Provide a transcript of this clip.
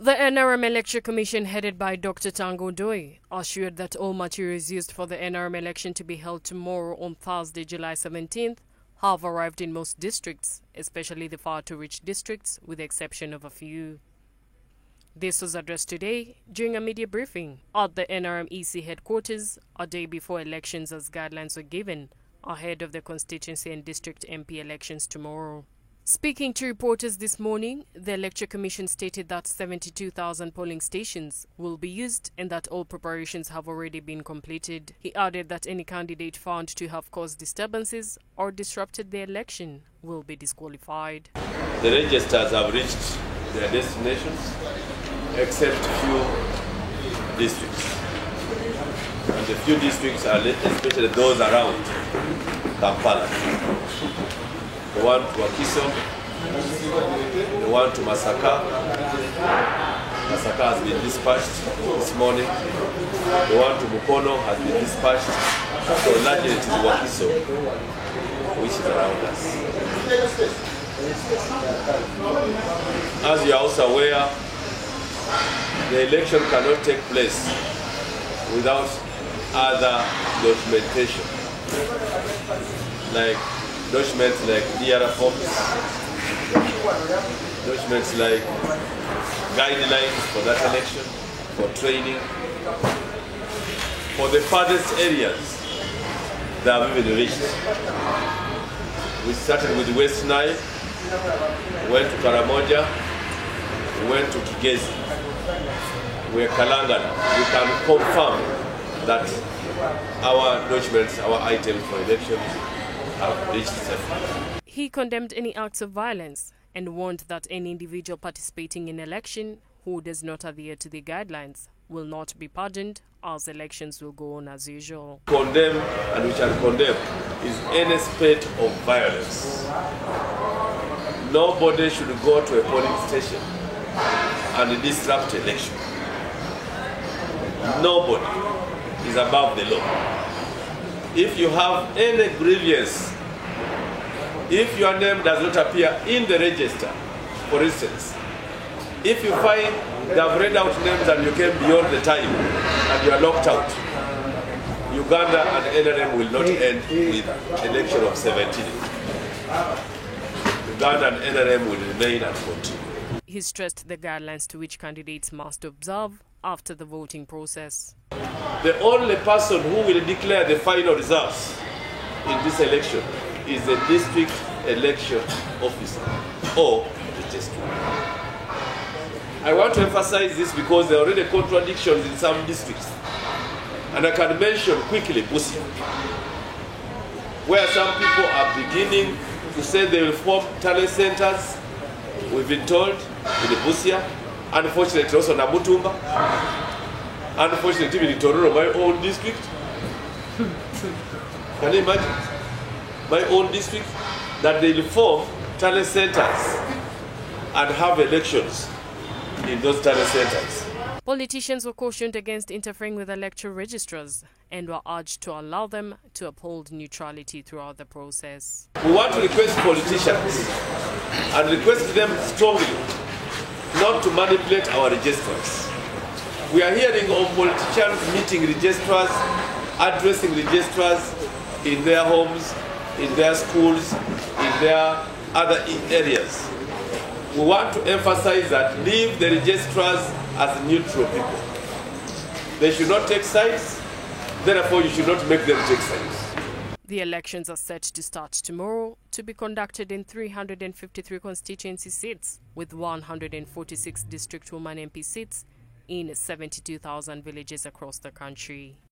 The NRM Election Commission, headed by Dr. Tango Doi, assured that all materials used for the NRM election to be held tomorrow on Thursday, July 17th, have arrived in most districts, especially the far-to-reach districts, with the exception of a few. This was addressed today during a media briefing at the NRM EC headquarters a day before elections, as guidelines were given ahead of the constituency and district MP elections tomorrow. Speaking to reporters this morning, the Electoral Commission stated that 72,000 polling stations will be used and that all preparations have already been completed. He added that any candidate found to have caused disturbances or disrupted the election will be disqualified. The registers have reached their destinations, except few districts. And the few districts are especially those around Kampala. The one to Wakiso, the one to Masaka. Masaka has been dispatched this morning. The one to Mukono has been dispatched. So largely it is Wakiso, which is around us. As you are also aware, the election cannot take place without other documentation, like documents like DRA forms, documents like guidelines for that election, for training. For the farthest areas that have even reached, we started with West Nile, went to Karamoja, went to Kigezi, we're Kalangala. We can confirm that our documents, our items for elections have reached safely. He condemned any acts of violence and warned that any individual participating in election who does not adhere to the guidelines will not be pardoned, as elections will go on as usual. Condemn, and we shall condemn, is any spate of violence. Nobody should go to a polling station and disrupt election. Nobody is above the law. If you have any grievance, if your name does not appear in the register, for instance, if you find they have read out names and you came beyond the time and you are locked out, Uganda and NRM will not end with election of 17. Uganda and NRM will remain and continue. He stressed the guidelines to which candidates must observe after the voting process. The only person who will declare the final results in this election is the district election officer or registrar. I want to emphasize this because there are already contradictions in some districts. And I can mention quickly Busia, where some people are beginning to say they will form talent centers. We've been told in Busia, unfortunately also Namutumba, unfortunately even in Tororo, my own district. Can you imagine? My own district, that they will form talent centers and have elections in those talent centers. Politicians were cautioned against interfering with electoral registrars and were urged to allow them to uphold neutrality throughout the process. We want to request politicians and request them strongly not to manipulate our registrars. We are hearing of politicians meeting registrars, addressing registrars in their homes, in their schools, in their other areas. We want to emphasize that leave the registrars as neutral people. They should not take sides, therefore you should not make them take sides. The elections are set to start tomorrow, to be conducted in 353 constituency seats, with 146 district woman MP seats in 72,000 villages across the country.